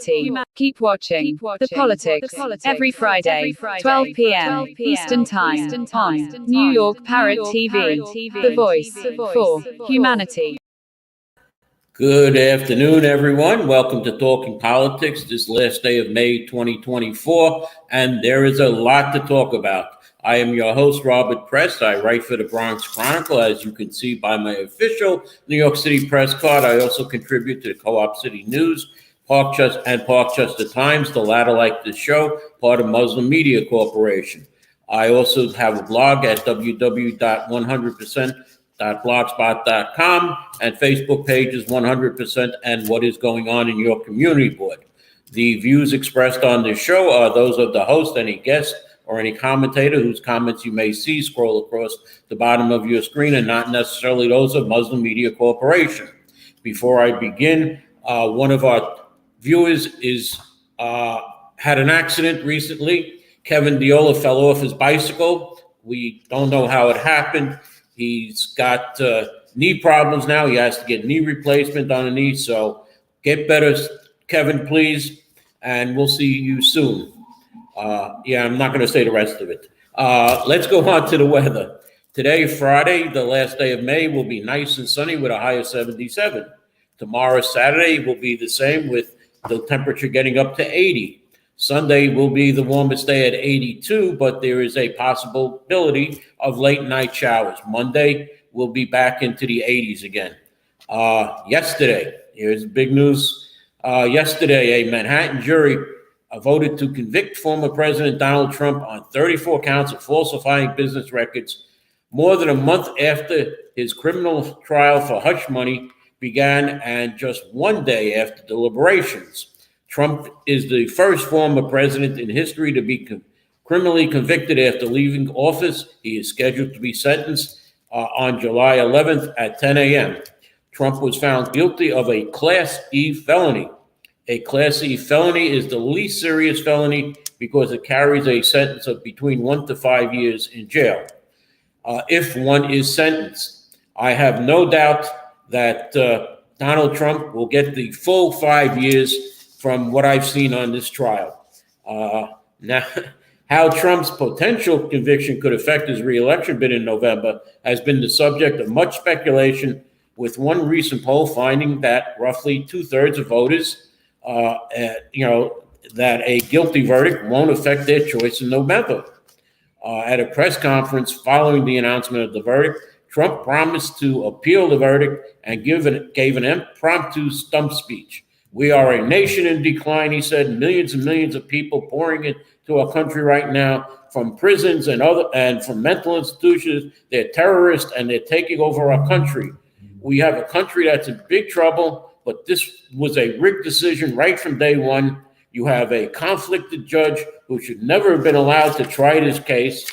humanity. Keep watching The Politics every Friday, 12 p.m. Eastern Time on New York Parrot TV, the voice for humanity. Good afternoon, everyone. Welcome to Talking Politics this last day of May 2024, and there is a lot to talk about. I am your host, Robert Press. I write for the Bronx Chronicle, as you can see by my official New York City press card. I also contribute to the Co-op City News, Parkchester Times, the latter like this show, part of Muslim Media Corporation. I also have a blog at www.100%.blogspot.com and Facebook pages 100% and What is Going On in Your Community Board. The views expressed on this show are those of the host, any guest, or any commentator whose comments you may see scroll across the bottom of your screen, and not necessarily those of Muslim Media Corporation. Before I begin, one of our viewers had an accident recently. Kevin Diola fell off his bicycle. We don't know how it happened. He's got knee problems now. He has to get knee replacement on a knee. So get better, Kevin, please, and we'll see you soon. I'm not going to say the rest of it. Let's go on to the weather. Today, Friday, the last day of May, will be nice and sunny with a high of 77. Tomorrow, Saturday, will be the same with the temperature getting up to 80. Sunday will be the warmest day at 82, but there is a possibility of late night showers. Monday, we'll be back into the 80s again. Yesterday, here's big news. Yesterday, a Manhattan jury voted to convict former President Donald Trump on 34 counts of falsifying business records more than a month after his criminal trial for hush money began and just one day after deliberations. Trump is the first former president in history to be criminally convicted after leaving office. He is scheduled to be sentenced on July 11th at 10 a.m. Trump was found guilty of a Class E felony. A Class E felony is the least serious felony because it carries a sentence of between 1 to 5 years in jail. If one is sentenced, I have no doubt that Donald Trump will get the full 5 years from what I've seen on this trial. Now, how Trump's potential conviction could affect his reelection bid in November has been the subject of much speculation, with one recent poll finding that roughly 2/3 of voters that a guilty verdict won't affect their choice in November. At a press conference following the announcement of the verdict, Trump promised to appeal the verdict and gave an impromptu stump speech. "We are a nation in decline," he said. "Millions and millions of people pouring into our country right now from prisons and from mental institutions. They're terrorists and they're taking over our country. We have a country that's in big trouble, but this was a rigged decision right from day one. You have a conflicted judge who should never have been allowed to try this case."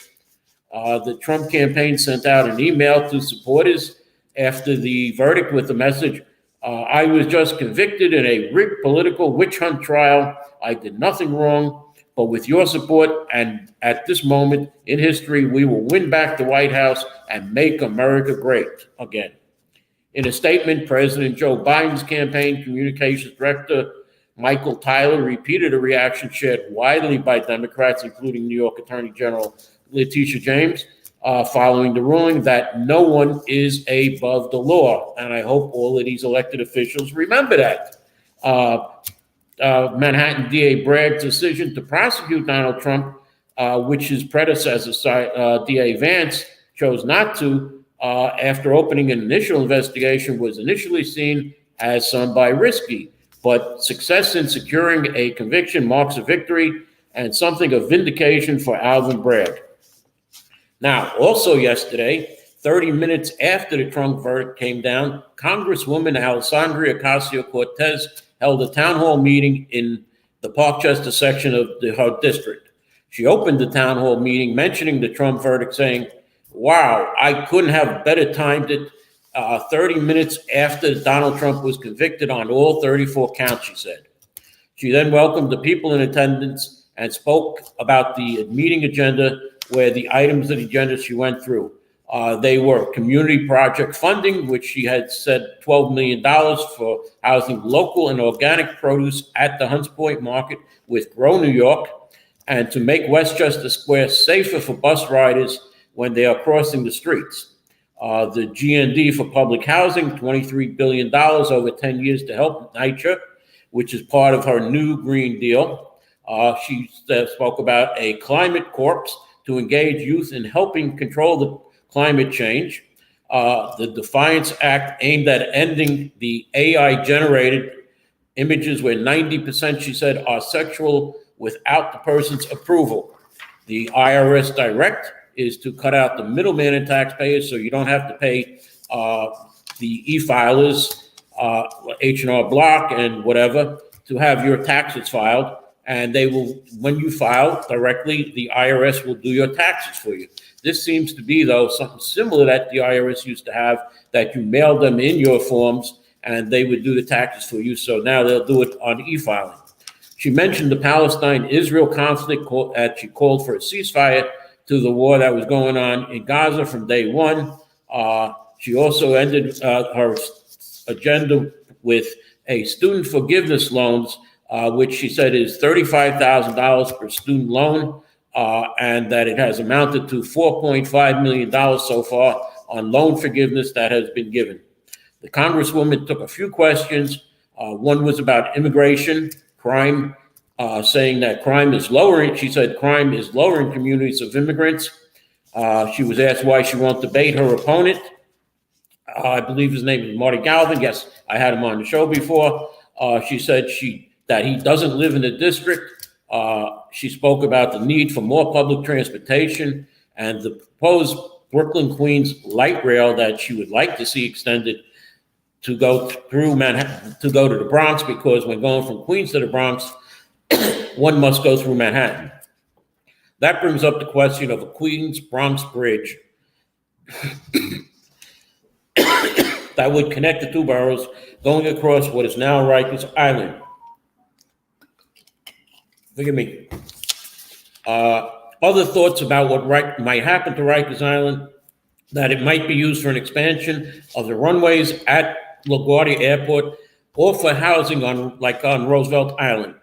The Trump campaign sent out an email to supporters after the verdict with the message, "I was just convicted in a rigged political witch hunt trial. I did nothing wrong, but with your support and at this moment in history, we will win back the White House and make America great again." In a statement, President Joe Biden's campaign communications director, Michael Tyler, repeated a reaction shared widely by Democrats, including New York Attorney General Letitia James, following the ruling that no one is above the law. And I hope all of these elected officials remember that. Manhattan DA Bragg's decision to prosecute Donald Trump, which his predecessor, DA Vance, chose not to, after opening an initial investigation, was initially seen as somewhat risky. But success in securing a conviction marks a victory and something of vindication for Alvin Bragg. Now, also yesterday, 30 minutes after the Trump verdict came down, Congresswoman Alexandria Ocasio-Cortez held a town hall meeting in the Parkchester section of her district. She opened the town hall meeting mentioning the Trump verdict, saying, "Wow, I couldn't have better timed it. 30 minutes after Donald Trump was convicted on all 34 counts," she said. She then welcomed the people in attendance and spoke about the meeting agenda, where the items of the agenda she went through. They were community project funding, which she had said $12 million for housing local and organic produce at the Hunts Point Market with Grow New York, and to make Westchester Square safer for bus riders when they are crossing the streets. The GND for public housing, $23 billion over 10 years to help NYCHA, which is part of her new Green Deal. She spoke about a climate corps to engage youth in helping control the climate change. The Defiance Act aimed at ending the AI-generated images where 90%, she said, are sexual without the person's approval. The IRS Direct is to cut out the middleman in taxpayers so you don't have to pay the e-filers, H&R Block and whatever, to have your taxes filed. And they will, when you file directly, the IRS will do your taxes for you. This seems to be, though, something similar that the IRS used to have, that you mailed them in your forms and they would do the taxes for you. So now they'll do it on e-filing. She mentioned the Palestine-Israel conflict, as she called for a ceasefire to the war that was going on in Gaza from day one. She also ended her agenda with a student forgiveness loans, which she said is $35,000 per student loan, and that it has amounted to $4.5 million so far on loan forgiveness that has been given. The Congresswoman took a few questions. One was about immigration, crime, saying that crime is lowering. She said crime is lower in communities of immigrants. She was asked why she won't debate her opponent. I believe his name is Marty Galvin. Yes, I had him on the show before. She said that he doesn't live in the district. She spoke about the need for more public transportation and the proposed Brooklyn-Queens light rail that she would like to see extended to go through Manhattan, to go to the Bronx, because when going from Queens to the Bronx, one must go through Manhattan. That brings up the question of a Queens-Bronx bridge that would connect the two boroughs going across what is now Rikers Island. Forgive me. Other thoughts about what might happen to Rikers Island, that it might be used for an expansion of the runways at LaGuardia Airport or for housing on Roosevelt Island.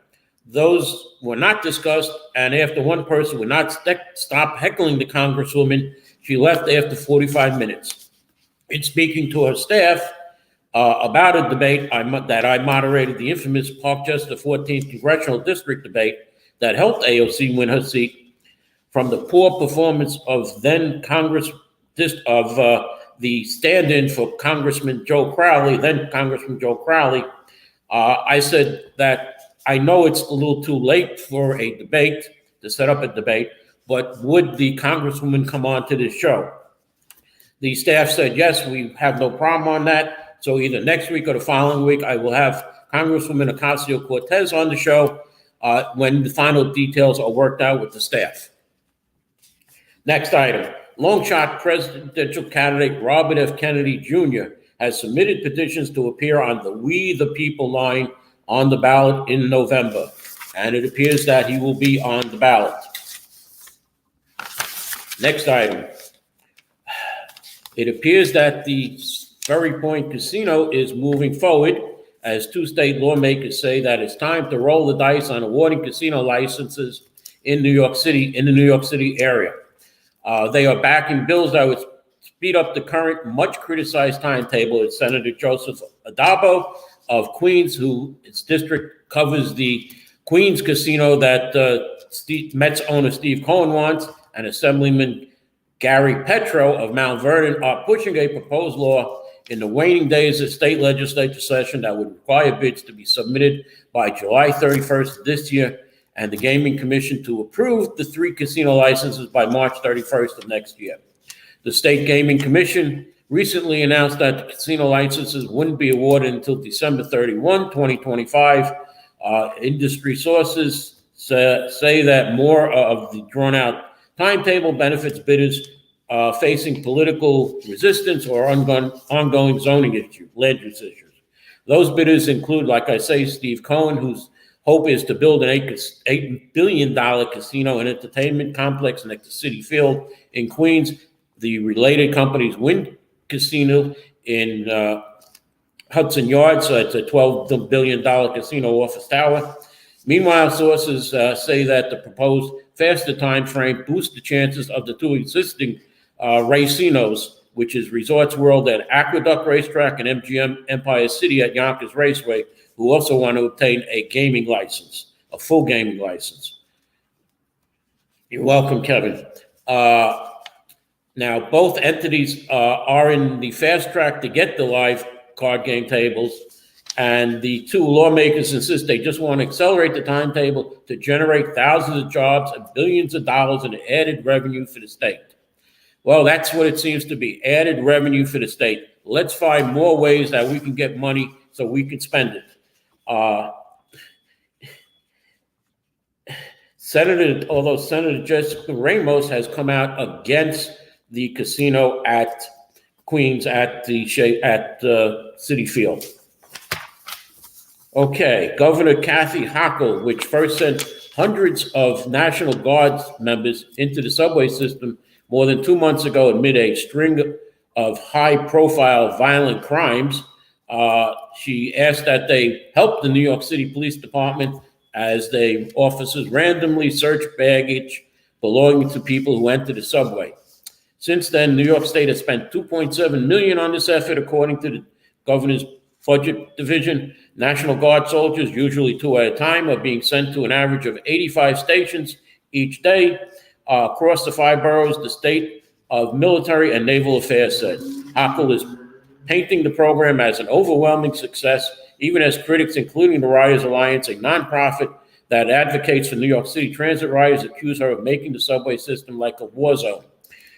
Those were not discussed, and after one person would not stop heckling the Congresswoman, she left after 45 minutes. In speaking to her staff about a debate that I moderated, the infamous Parkchester 14th Congressional District debate that helped AOC win her seat, from the poor performance of then the stand-in for Congressman Joe Crowley, I said that I know it's a little too late for a debate, to set up a debate, but would the Congresswoman come on to this show? The staff said, yes, we have no problem on that. So either next week or the following week, I will have Congresswoman Ocasio-Cortez on the show when the final details are worked out with the staff. Next item. Longshot presidential candidate Robert F. Kennedy Jr. has submitted petitions to appear on the We the People line on the ballot in November, and it appears that he will be on the ballot. Next item. It appears that the Ferry Point Casino is moving forward, as two state lawmakers say that it's time to roll the dice on awarding casino licenses in New York City, in the New York City area. They are backing bills that would speed up the current much criticized timetable. It's Senator Joseph Addabbo of Queens, its district covers the Queens casino that Mets owner Steve Cohen wants, and Assemblyman Gary Petro of Mount Vernon are pushing a proposed law in the waning days of state legislature session that would require bids to be submitted by July 31st this year, and the Gaming Commission to approve the 3 casino licenses by March 31st of next year. The State Gaming Commission recently announced that the casino licenses wouldn't be awarded until December 31, 2025. Industry sources say that more of the drawn-out timetable benefits bidders facing political resistance or ongoing zoning issues, land use issues. Those bidders include, like I say, Steve Cohen, whose hope is to build an $8 billion casino and entertainment complex next to Citi Field in Queens. the related company's Wynn Casino in Hudson Yards. So it's a $12 billion casino office tower. Meanwhile, sources say that the proposed faster time frame boosts the chances of the two existing racinos, which is Resorts World at Aqueduct Racetrack and MGM Empire City at Yonkers Raceway, who also want to obtain a gaming license, a full gaming license. You're welcome, Kevin. Now, both entities are in the fast track to get the live card game tables, and the two lawmakers insist they just want to accelerate the timetable to generate thousands of jobs and billions of dollars in added revenue for the state. Well, that's what it seems to be, added revenue for the state. Let's find more ways that we can get money so we can spend it. Although Senator Jessica Ramos has come out against the casino at Queens at Citi Field. Okay, Governor Kathy Hochul, which first sent hundreds of National Guard members into the subway system more than 2 months ago amid a string of high-profile violent crimes, she asked that they help the New York City Police Department as officers randomly search baggage belonging to people who enter the subway. Since then, New York State has spent $2.7 million on this effort, according to the governor's budget division. National Guard soldiers, usually 2 at a time, are being sent to an average of 85 stations each day across the 5 boroughs, the State of Military and Naval Affairs said. Hochul is painting the program as an overwhelming success, even as critics, including the Riders Alliance, a nonprofit that advocates for New York City transit riders, accuse her of making the subway system like a war zone.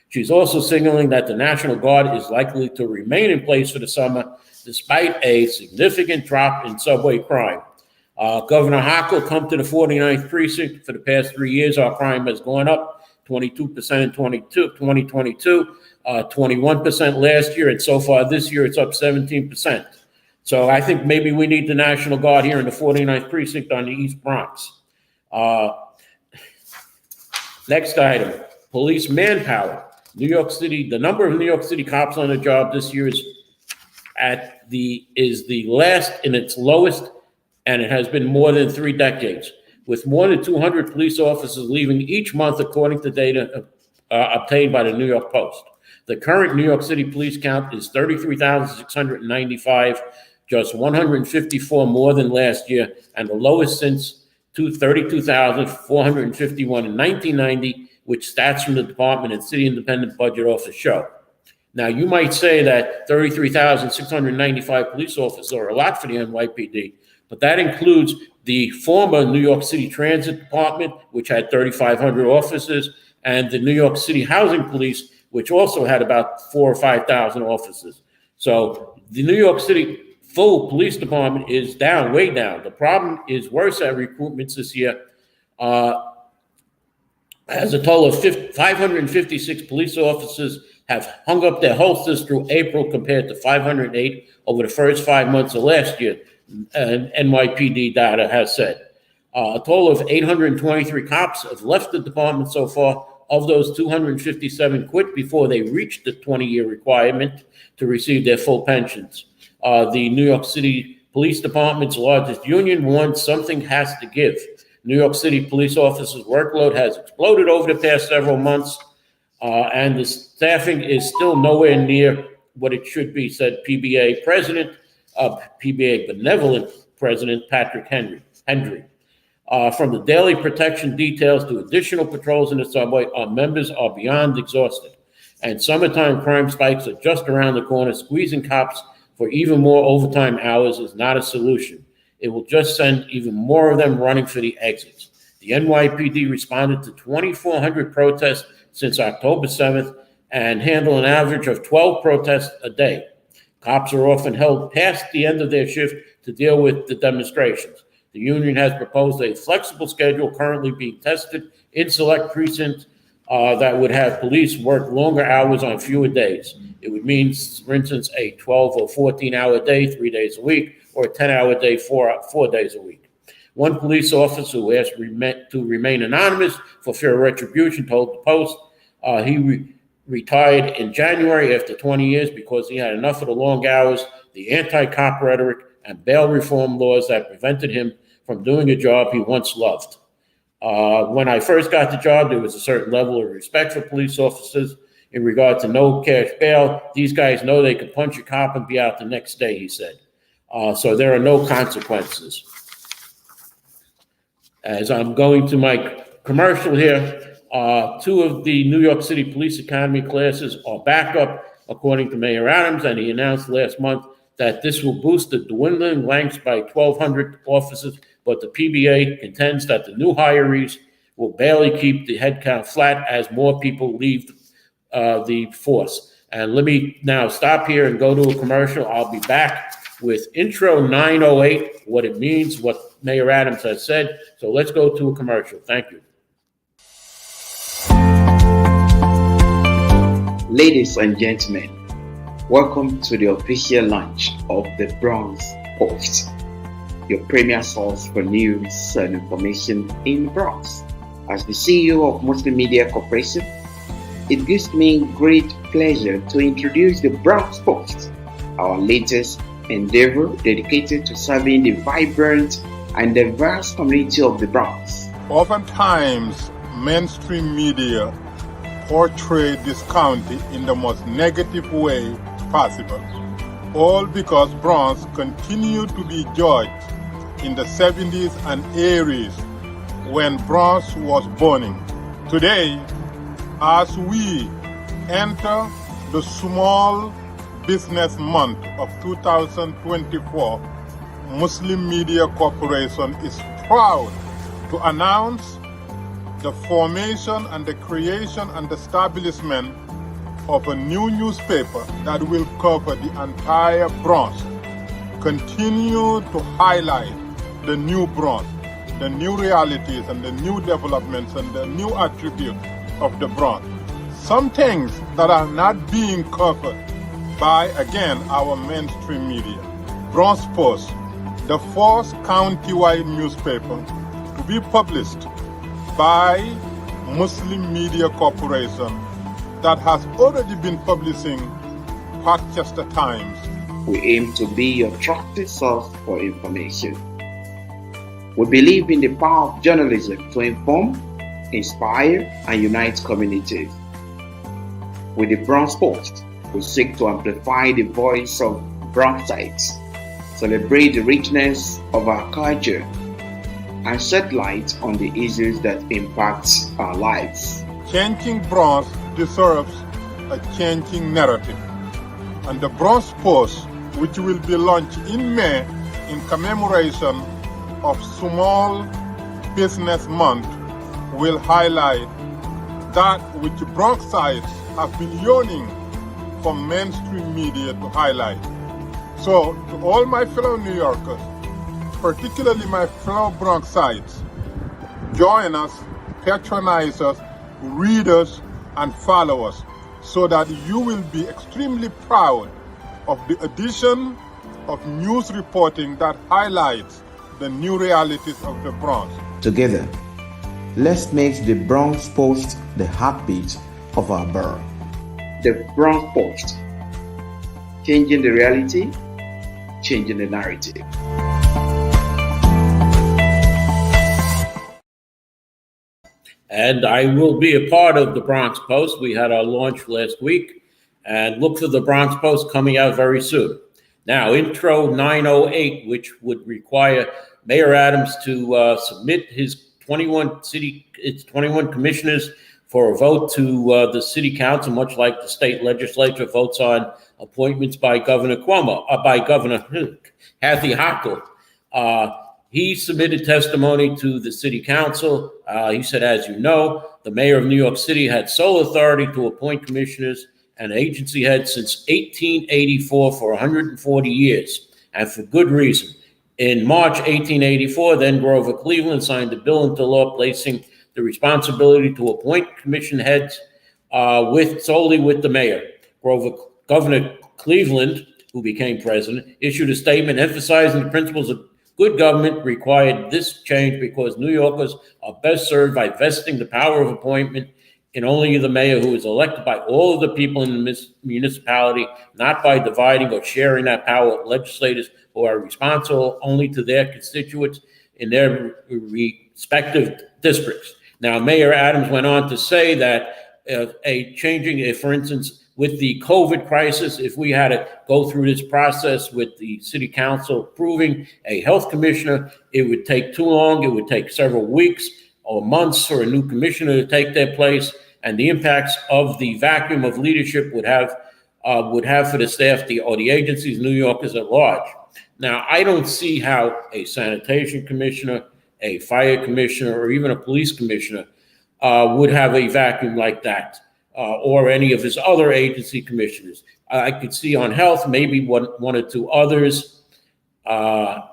She's also signaling that the National Guard is likely to remain in place for the summer, despite a significant drop in subway crime. Governor Hochul, come to the 49th precinct. For the past 3 years, our crime has gone up 22% in 2022, 21% last year, and so far this year it's up 17%. So I think maybe we need the National Guard here in the 49th precinct on the East Bronx. Next item, police manpower. New York City, the number of New York City cops on the job this year is the last in its lowest, and it has been more than 3 decades, with more than 200 police officers leaving each month, according to data obtained by the New York Post. The current New York City police count is 33,695, just 154 more than last year, and the lowest since 32,451 in 1990, which stats from the Department and City Independent Budget Office show. Now, you might say that 33,695 police officers are a lot for the NYPD, but that includes the former New York City Transit Department, which had 3,500 officers, and the New York City Housing Police, which also had about 4,000 or 5,000 officers. So the New York City full police department is down, way down. The problem is worse at recruitments this year. As a total of 556 police officers have hung up their holsters through April compared to 508 over the first 5 months of last year, NYPD data has said. A total of 823 cops have left the department so far. Of those, 257 quit before they reached the 20-year requirement to receive their full pensions. The New York City Police Department's largest union warns something has to give. New York City police officers' workload has exploded over the past several months, and the staffing is still nowhere near what it should be, said PBA benevolent president Patrick Hendry. From the daily protection details to additional patrols in the subway, our members are beyond exhausted. And summertime crime spikes are just around the corner. Squeezing cops for even more overtime hours is not a solution. It will just send even more of them running for the exits. The NYPD responded to 2,400 protests since October 7th and handled an average of 12 protests a day. Cops are often held past the end of their shift to deal with the demonstrations. The union has proposed a flexible schedule currently being tested in select precincts that would have police work longer hours on fewer days. It would mean, for instance, a 12 or 14-hour day, 3 days a week, or a 10-hour day, 4 days a week. One police officer who asked to remain anonymous for fear of retribution told the Post retired in January after 20 years because he had enough of the long hours, the anti-cop rhetoric, and bail reform laws that prevented him from doing a job he once loved. When I first got the job, there was a certain level of respect for police officers in regard to no cash bail. These guys know they can punch a cop and be out the next day, he said. So there are no consequences. As I'm going to my commercial here, 2 of the New York City Police Academy classes are backup, according to Mayor Adams, and he announced last month that this will boost the dwindling ranks by 1,200 officers, but the PBA contends that the new hirees will barely keep the headcount flat as more people leave the force. And let me now stop here and go to a commercial. I'll be back with intro 908, what it means, what Mayor Adams has said. So let's go to a commercial. Thank you. Ladies and gentlemen, welcome to the official launch of the Bronx Post, your premier source for news and information in the Bronx. As the CEO of Muslim Media Corporation, it gives me great pleasure to introduce the Bronx Post, our latest endeavor dedicated to serving the vibrant and diverse community of the Bronx. Oftentimes, mainstream media portray this county in the most negative way possible, all because Bronx continued to be judged in the 70s and 80s when Bronx was burning. Today, as we enter the Small Business Month of 2024, Muslim Media Corporation is proud to announce the formation and the creation and establishment of a new newspaper that will cover the entire Bronx, continue to highlight the new Bronx, the new realities and the new developments and the new attributes of the Bronx. Some things that are not being covered by, again, our mainstream media. Bronx Post, the first county-wide newspaper to be published by Muslim Media Corporation that has already been publishing Parkchester Times. We aim to be your trusted source for information. We believe in the power of journalism to inform, inspire, and unite communities. With the Bronx Post, we seek to amplify the voice of Bronxites, celebrate the richness of our culture, and shed light on the issues that impact our lives. Changing Bronx deserves a changing narrative. And the Bronx Post, which will be launched in May in commemoration of Small Business Month, will highlight that which Bronxites have been yearning for mainstream media to highlight. So, to all my fellow New Yorkers, particularly my fellow Bronxites, join us, patronize us, read us, and follow us, so that you will be extremely proud of the addition of news reporting that highlights the new realities of the Bronx. Together, let's make the Bronx Post the heartbeat of our borough. The Bronx Post, changing the reality, changing the narrative. And I will be a part of the Bronx Post. We had our launch last week, and look for the Bronx Post coming out very soon. Now, intro 908, which would require Mayor Adams to submit his 21 commissioners for a vote to the city council, much like the state legislature votes on appointments by Governor Cuomo, by Governor Kathy Hochul. He submitted testimony to the city council. He said, as you know, the mayor of New York City had sole authority to appoint commissioners and agency heads since 1884 for 140 years, and for good reason. In March 1884, then Grover Cleveland signed a bill into law placing the responsibility to appoint commission heads solely with the mayor. Governor Cleveland, who became president, issued a statement emphasizing the principles of good government required this change because New Yorkers are best served by vesting the power of appointment and only the mayor, who is elected by all of the people in the municipality, not by dividing or sharing that power with legislators who are responsible only to their constituents in their respective districts. Now, Mayor Adams went on to say that for instance, with the COVID crisis, if we had to go through this process with the city council approving a health commissioner, it would take too long. It would take several weeks or months for a new commissioner to take their place, and the impacts of the vacuum of leadership would have for the staff or the agencies, New Yorkers at large. Now, I don't see how a sanitation commissioner, a fire commissioner, or even a police commissioner would have a vacuum like that, or any of his other agency commissioners. I could see on health, maybe one or two others. We'll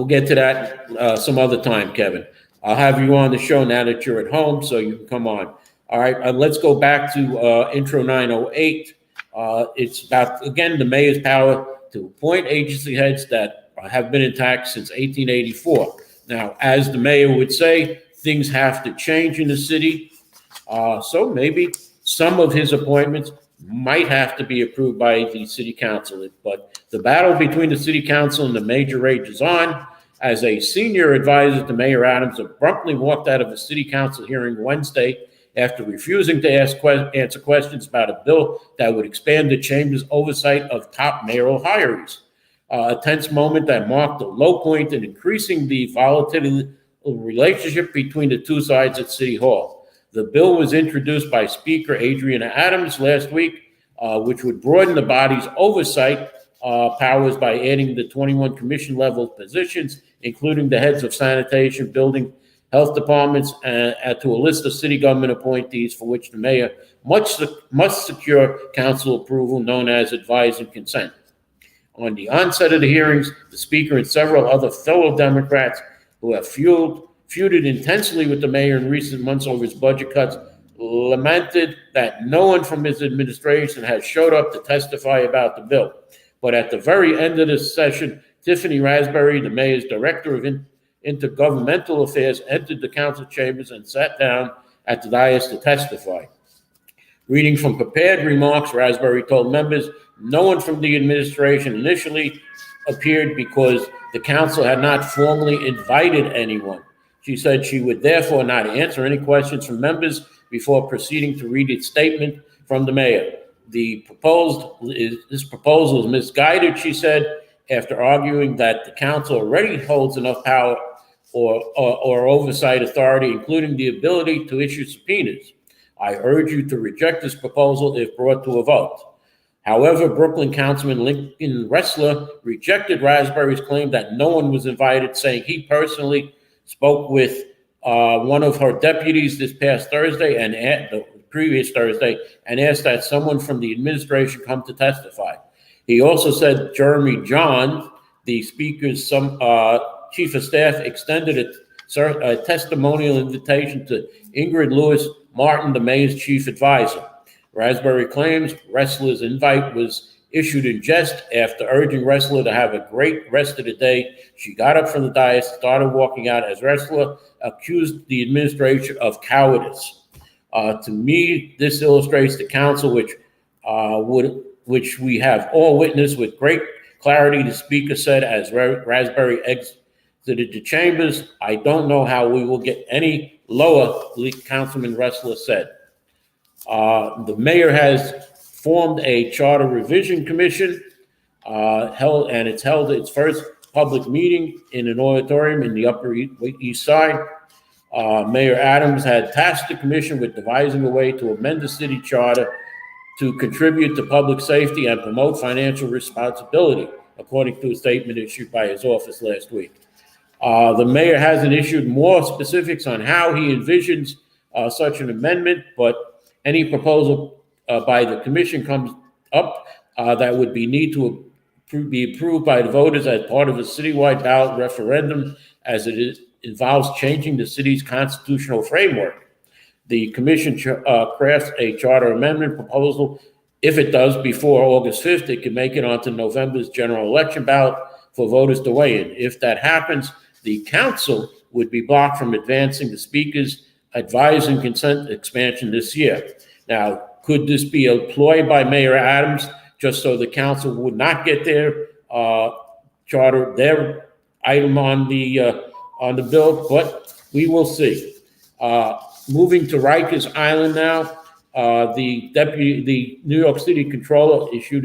get to that some other time, Kevin. I'll have you on the show now that you're at home, so you can come on. All right, let's go back to intro 908. It's about, again, the mayor's power to appoint agency heads that have been intact since 1884. Now, as the mayor would say, things have to change in the city. So maybe some of his appointments might have to be approved by the city council. But the battle between the city council and the mayor rages on. As a senior advisor to Mayor Adams abruptly walked out of a city council hearing Wednesday after refusing to answer questions about a bill that would expand the chamber's oversight of top mayoral hires. A tense moment that marked a low point in increasing the volatile relationship between the two sides at City Hall. The bill was introduced by Speaker Adriana Adams last week, which would broaden the body's oversight powers by adding the 21 commission-level positions, including the heads of sanitation, building, health departments, to a list of city government appointees for which the mayor must secure council approval, known as advise and consent. On the onset of the hearings, the Speaker and several other fellow Democrats who have feuded intensely with the mayor in recent months over his budget cuts lamented that no one from his administration has showed up to testify about the bill. But at the very end of this session, Tiffany Raspberry, the mayor's director of intergovernmental affairs, entered the council chambers and sat down at the dais to testify. Reading from prepared remarks, Raspberry told members no one from the administration initially appeared because the council had not formally invited anyone. She said she would therefore not answer any questions from members before proceeding to read its statement from the mayor. This proposal is misguided, she said, after arguing that the council already holds enough power or oversight authority, including the ability to issue subpoenas. I urge you to reject this proposal if brought to a vote. However, Brooklyn Councilman Lincoln Ressler rejected Raspberry's claim that no one was invited, saying he personally spoke with one of her deputies this past Thursday and the previous Thursday and asked that someone from the administration come to testify. He also said Jeremy John, the Speaker's chief of staff, extended a testimonial invitation to Ingrid Lewis Martin, the mayor's chief advisor. Raspberry claims Ressler's invite was issued in jest. After urging Ressler to have a great rest of the day, she got up from the dais, started walking out as Ressler accused the administration of cowardice. To me, this illustrates the council, which we have all witnessed with great clarity, the Speaker said as Raspberry exited the chambers. I don't know how we will get any lower, Councilman Ressler said. The mayor has formed a charter revision commission, it's held its first public meeting in an auditorium in the Upper East Side. Mayor Adams had tasked the commission with devising a way to amend the city charter to contribute to public safety and promote financial responsibility, according to a statement issued by his office last week. The mayor hasn't issued more specifics on how he envisions such an amendment, but any proposal by the commission comes up that would need to be approved by the voters as part of a citywide ballot referendum, as it involves changing the city's constitutional framework. The commission crafts a charter amendment proposal. If it does before August 5th, it can make it onto November's general election ballot for voters to weigh in. If that happens, the council would be blocked from advancing the Speaker's advising consent expansion this year. Now, could this be a ploy by Mayor Adams just so the council would not get their charter, their item on the bill? But we will see. Moving to Rikers Island now, the New York City Controller issued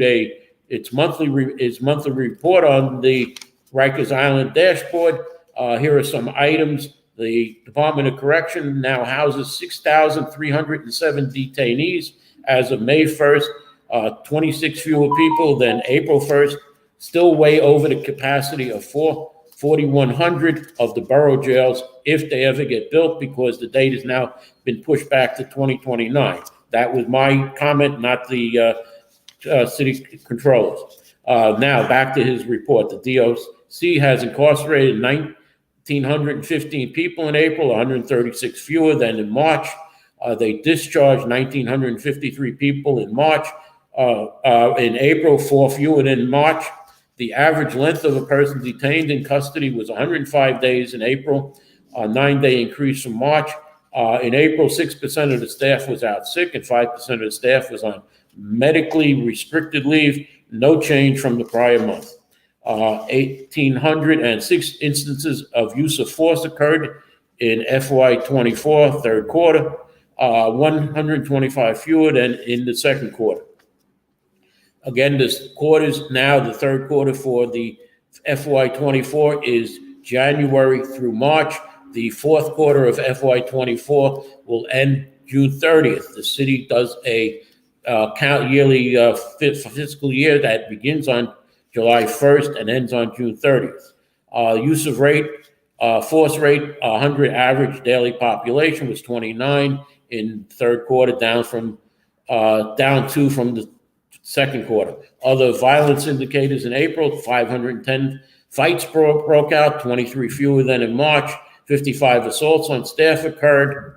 its monthly report on the Rikers Island dashboard. Here are some items. The Department of Correction now houses 6,307 detainees as of May 1st, 26 fewer people than April 1st, still way over the capacity of 4,100 of the borough jails if they ever get built, because the date has now been pushed back to 2029. That was my comment, not the city controllers. Now back to his report. The DOC has incarcerated 1,915 people in April, 136 fewer than in March. They discharged 1,953 people in March. In April, 4 fewer than in March. The average length of a person detained in custody was 105 days in April, a 9-day increase from March. In April, 6% of the staff was out sick and 5% of the staff was on medically restricted leave, no change from the prior month. 1,806 instances of use of force occurred in FY24 third quarter, 125 fewer than in the second quarter. Again, this quarter's now the third quarter for the FY24 is January through March. The fourth quarter of FY24 will end June 30th. The city does a yearly fiscal year that begins on July 1st and ends on June 30th. Use of force rate, 100 average daily population was 29 in third quarter, down two from the second quarter. Other violence indicators in April, 510 fights broke out, 23 fewer than in March. 55 assaults on staff occurred.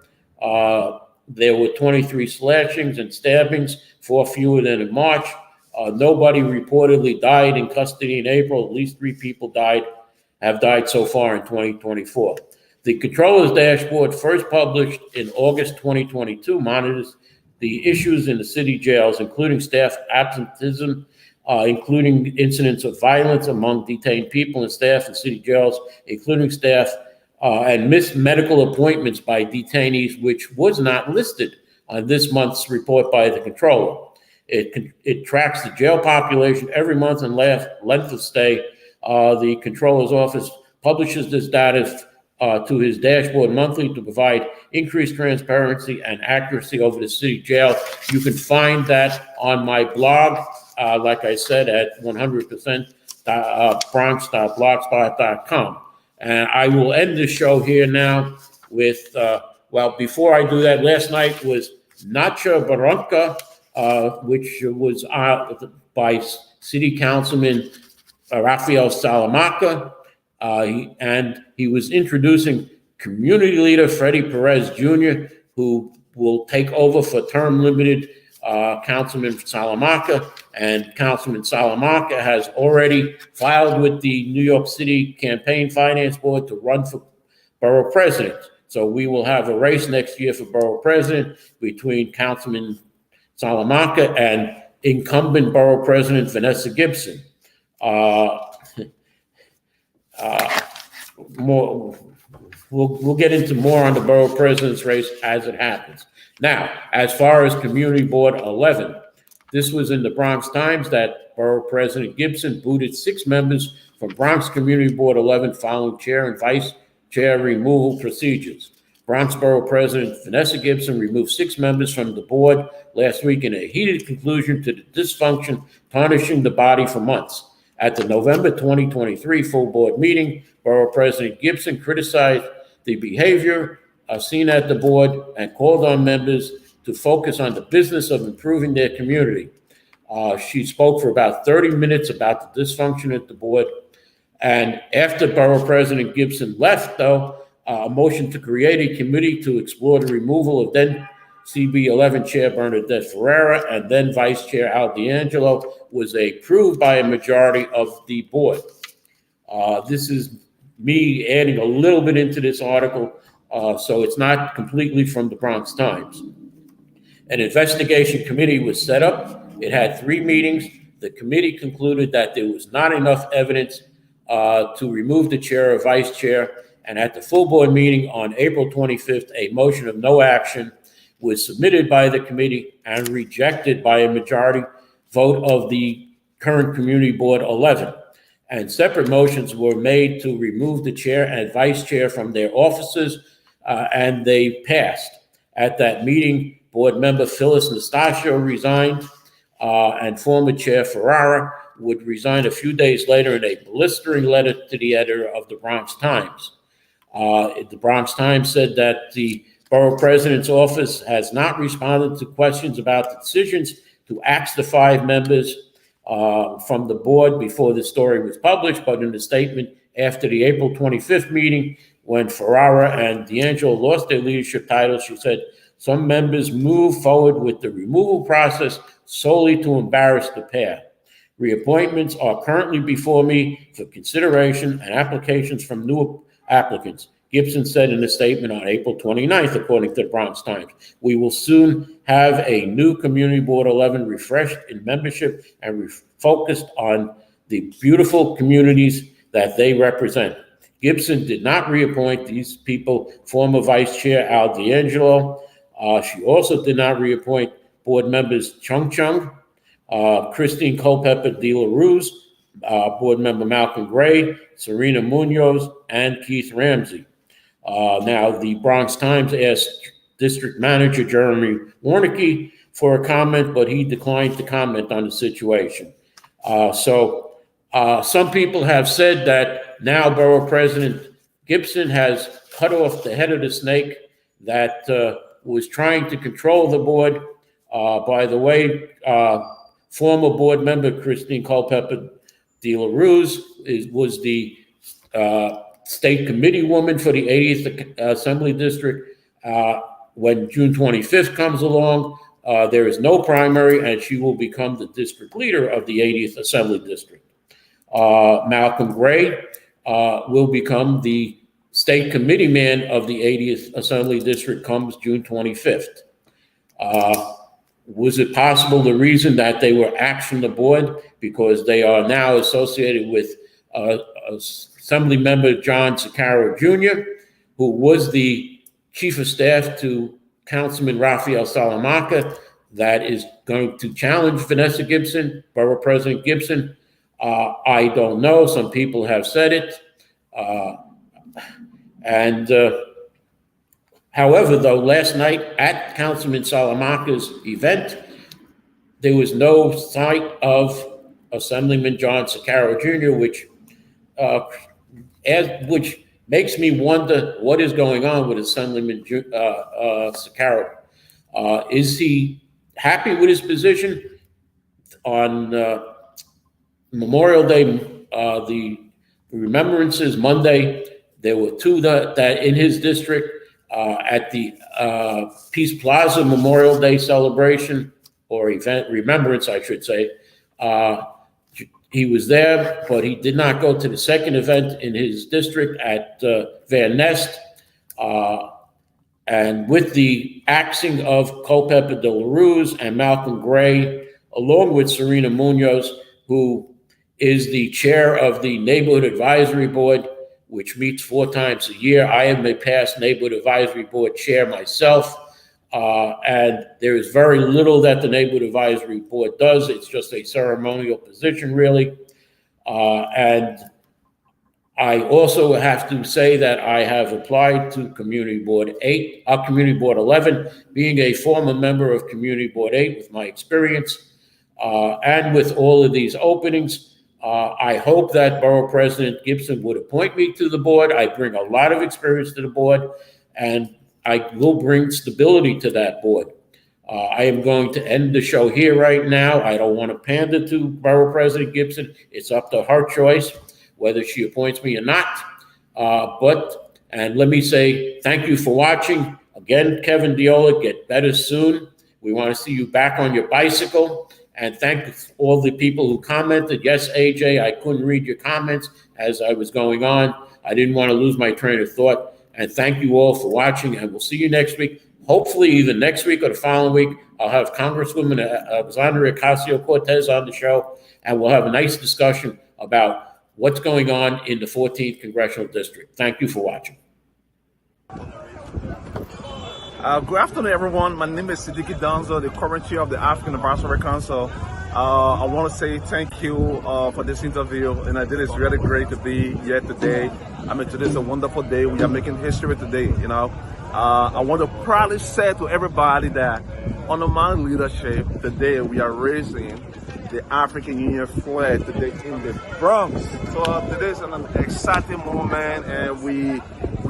There were 23 slashings and stabbings, 4 fewer than in March. Nobody reportedly died in custody in April. At least 3 people have died so far in 2024. The Controller's Dashboard, first published in August 2022, monitors the issues in the city jails, including staff absenteeism, including incidents of violence among detained people and staff in city jails, including staff and missed medical appointments by detainees, which was not listed on this month's report by the Controller. It tracks the jail population every month and length of stay. The Controller's Office publishes this data to his dashboard monthly to provide increased transparency and accuracy over the city jail. You can find that on my blog, like I said, at 100% bronx.blogspot.com. And I will end the show here now with, before I do that, last night was Nacha Baronka, which was by City Councilman Rafael Salamanca. And he was introducing community leader Freddie Perez Jr., who will take over for term limited Councilman Salamanca. And Councilman Salamanca has already filed with the New York City Campaign Finance Board to run for borough president. So we will have a race next year for borough president between Councilman Salamanca and incumbent borough president Vanessa Gibson. We'll get into more on the borough president's race as it happens. Now, as far as Community Board 11, this was in the Bronx Times that Borough President Gibson booted 6 members from Bronx Community Board 11 following chair and vice chair removal procedures. Bronx Borough President Vanessa Gibson removed 6 members from the board last week in a heated conclusion to the dysfunction tarnishing the body for months. At the November 2023 full board meeting, Borough President Gibson criticized the behavior seen at the board and called on members to focus on the business of improving their community. She spoke for about 30 minutes about the dysfunction at the board. And after Borough President Gibson left, though, a motion to create a committee to explore the removal of then CB11 Chair Bernadette Ferreira and then Vice Chair Al D'Angelo was approved by a majority of the board. This is me adding a little bit into this article. so it's not completely from the Bronx Times. An investigation committee was set up. It had 3 meetings. The committee concluded that there was not enough evidence to remove the chair or vice chair. And at the full board meeting on April 25th, a motion of no action was submitted by the committee and rejected by a majority vote of the current Community Board 11. And separate motions were made to remove the chair and vice chair from their offices, and they passed. At that meeting, board member Phyllis Nastasio resigned, and former chair Ferrara would resign a few days later in a blistering letter to the editor of the Bronx Times. The Bronx Times said that the borough president's office has not responded to questions about the decisions to axe the 5 members from the board before the story was published, but in a statement after the April 25th meeting, when Ferrara and D'Angelo lost their leadership titles, she said, some members moved forward with the removal process solely to embarrass the pair. Reappointments are currently before me for consideration and applications from new applicants, Gibson said in a statement on April 29th, according to the Bronx Times. We will soon have a new Community Board 11 refreshed in membership and focused on the beautiful communities that they represent. Gibson did not reappoint these people, former Vice Chair Al D'Angelo. She also did not reappoint board members Chung Chung, Christine Culpepper de la Ruse, board member Malcolm Gray, Serena Munoz, and Keith Ramsey. Now, the Bronx Times asked District Manager Jeremy Warnicki for a comment, but he declined to comment on the situation. Some people have said that now Borough President Gibson has cut off the head of the snake that was trying to control the board. By the way, former board member Christine Culpepper de la Ruse was the state committee woman for the 80th Assembly District. When June 25th comes along, there is no primary, and she will become the district leader of the 80th Assembly District. Malcolm Gray will become the state committee man of the 80th Assembly District comes June 25th. Was it possible the reason that they were axed from the board because they are now associated with Assembly member John Sicaro Jr., who was the chief of staff to Councilman Raphael Salamanca, that is going to challenge Vanessa Gibson, Borough President Gibson? I don't know. Some people have said it. However, though, last night at Councilman Salamanca's event, there was no sight of Assemblyman John Sicaro Jr., which makes me wonder what is going on with Assemblyman Sicaro. Is he happy with his position? On Memorial Day, the remembrances Monday, there were 2 that in his district at the Peace Plaza Memorial Day celebration or event, remembrance, I should say. He was there, but he did not go to the second event in his district at Van Nest. And with the axing of Culpepper de la Ruse and Malcolm Gray, along with Serena Munoz, who is the chair of the Neighborhood Advisory Board, which meets 4 times a year. I am a past Neighborhood Advisory Board chair myself. And there is very little that the Neighborhood Advisory Board does. It's just a ceremonial position, really. And I also have to say that I have applied to Community Board 8, Community Board 11, being a former member of Community Board 8 with my experience. And with all of these openings, I hope that Borough President Gibson would appoint me to the board. I bring a lot of experience to the board, and I will bring stability to that board. I am going to end the show here right now. I don't want to pander to Borough President Gibson. It's up to her choice whether she appoints me or not. And let me say thank you for watching. Again, Kevin Diola, get better soon. We want to see you back on your bicycle. And thank all the people who commented. Yes, AJ, I couldn't read your comments as I was going on. I didn't want to lose my train of thought. And thank you all for watching, and we'll see you next week. Hopefully, either next week or the following week, I'll have Congresswoman Alexandria Ocasio-Cortez on the show, and we'll have a nice discussion about what's going on in the 14th Congressional District. Thank you for watching. Good afternoon, everyone. My name is Siddiqui Donzo, the current chair of the African Advisory Council. I want to say thank you for this interview, and I think it's really great to be here today. I mean, today is a wonderful day. We are making history today, you know. I want to proudly say to everybody that under my leadership, today we are raising the African Union flag today in the Bronx. So today is an exciting moment, and we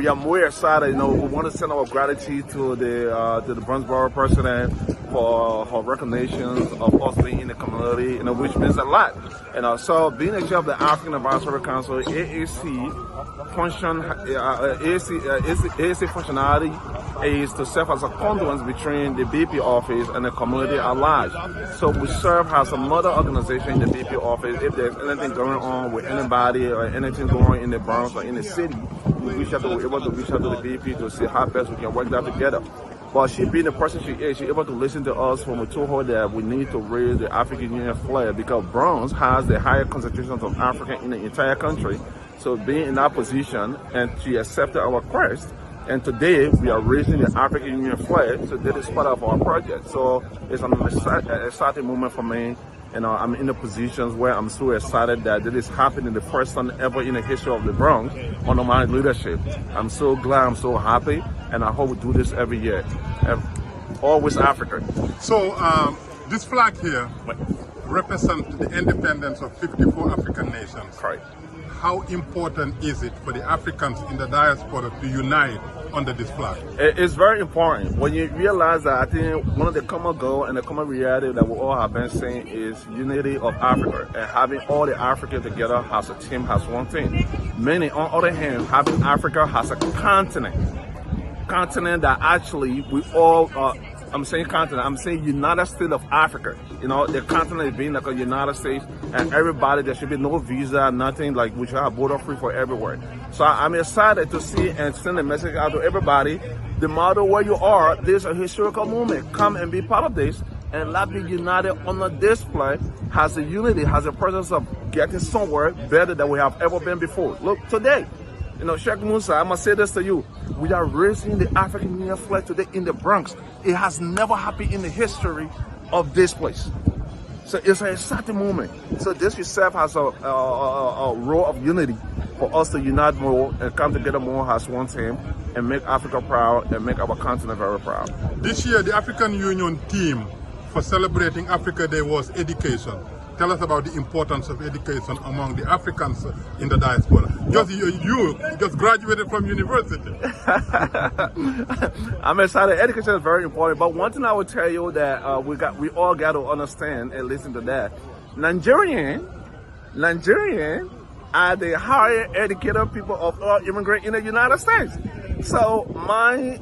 are more excited. You know, we want to send our gratitude to the Bronx Borough President for her recognition of us being in the community, you know, which means a lot. And so being a chair of the African Advisory Council, AAC functionality is to serve as a conduit between the BP office and the community at large. So we serve as a mother organization in the BP office. If there's anything going on with anybody or anything going on in the Bronx or in the city, we're able to reach out to the BP to see how best we can work that together. But she being the person she is, she's able to listen to us when we told her that we need to raise the African Union flag because Bronx has the higher concentrations of African in the entire country. So being in that position, and she accepted our request, and today we are raising the African Union flag, so that is part of our project. So it's an exciting moment for me. You know, I'm in the positions where I'm so excited that this is happening the first time ever in the history of the Bronx under my leadership. I'm so glad, I'm so happy, and I hope we do this every year. Always Africa. So this flag here represents the independence of 54 African nations. Right. How important is it for the Africans in the diaspora to unite under this flag? It's very important. When you realize that, I think one of the common goals and the common reality that we all have been saying is unity of Africa and having all the Africa together as a team, as one thing. Meaning, on the other hand, having Africa as a continent that actually we all I'm saying continent, I'm saying United States of Africa. You know, the continent being like a United States, and everybody, there should be no visa, nothing, like we should have border free for everywhere. So I'm excited to see and send a message out to everybody. No matter where you are, there's a historical moment. Come and be part of this, and let's be united under this flag, has a unity, has a presence of getting somewhere better than we have ever been before. Look, today, you know, Sheikh Musa, I must say this to you. We are raising the African Union flag today in the Bronx. It has never happened in the history of this place. So it's an exciting moment. So this will serve as a role of unity for us to unite more and come together more as one team and make Africa proud and make our continent very proud. This year, the African Union theme for celebrating Africa Day was education. Tell us about the importance of education among the Africans in the diaspora. You just graduated from university. I'm excited. Education is very important. But one thing I will tell you that we all got to understand and listen to that. Nigerian are the higher educated people of all immigrants in the United States. So my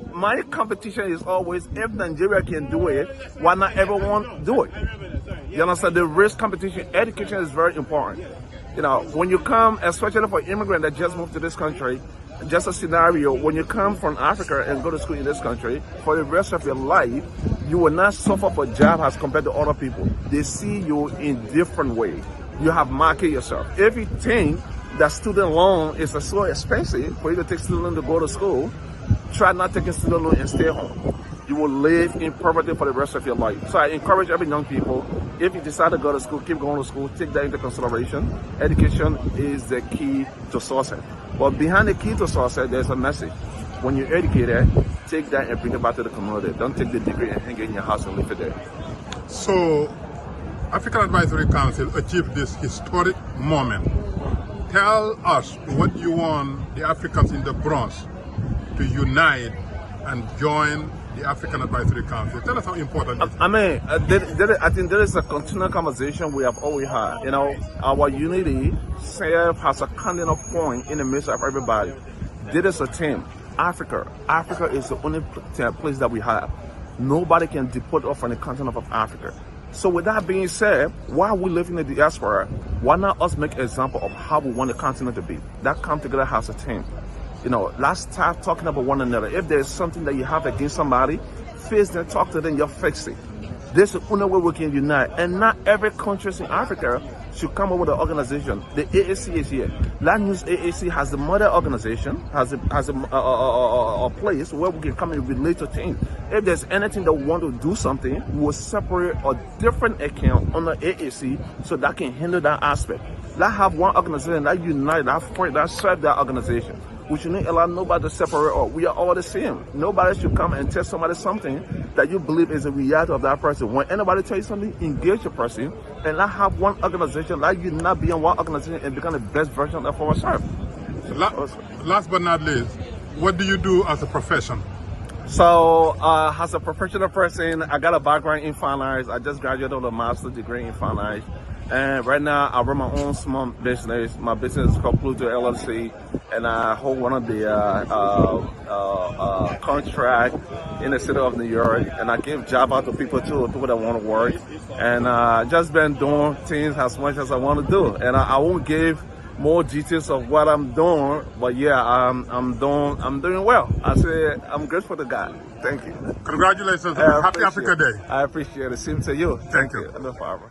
competition is always, if Nigeria can do it, why not everyone do it? You understand? The race competition, education is very important. You know, when you come, especially for immigrants that just moved to this country, just a scenario, when you come from Africa and go to school in this country, for the rest of your life, you will not suffer for job as compared to other people. They see you in different ways. You have market yourself. If you think that student loan is so expensive for you to take student loan to go to school, try not taking student loan and stay home. You will live in poverty for the rest of your life. So I encourage every young people, if you decide to go to school, keep going to school, take that into consideration. Education is the key to success. But behind the key to success, there's a message. When you're educated, take that and bring it back to the community. Don't take the degree and hang it in your house and leave it there. So, African Advisory Council achieved this historic moment. Tell us what you want the Africans in the Bronx to unite and join the African Advisory Council. Tell us how important it is. I mean, I think there is a continual conversation we have always had. You know, our unity serves as a cardinal point in the midst of everybody. There is a team. Africa is the only place that we have. Nobody can deport us from the continent of Africa. So with that being said, while we live in the diaspora, why not us make an example of how we want the continent to be? That come together as a team. let's start talking about one another. If there's something that you have against somebody, face them, talk to them, you'll fix it. This is the only way we can unite. And not every country in Africa should come up with an organization. The AAC is here. That means AAC has the mother organization, has a place where we can come and relate to things. If there's anything that we want to do something, we will separate a different account on the AAC so that can handle that aspect. Let's have one organization that unite, that serve that organization. We shouldn't allow nobody to separate us. We are all the same. Nobody should come and tell somebody something that you believe is a reality of that person. When anybody tells you something, engage the person and not have one organization, like you not be in one organization and become the best version of ourselves. Last but not least, what do you do as a profession? So, as a professional person, I got a background in fine arts. I just graduated with a master's degree in fine arts. And right now, I run my own small business. My business is called Mutiu LLC, and I hold one of the contract in the city of New York. And I give job out to people too, people that want to work. And just been doing things as much as I want to do. And I won't give more details of what I'm doing, but yeah, I'm doing well. I say I'm grateful to God. Thank you. Congratulations. Happy Africa Day. I appreciate it. Same to you. Thank you. No problem.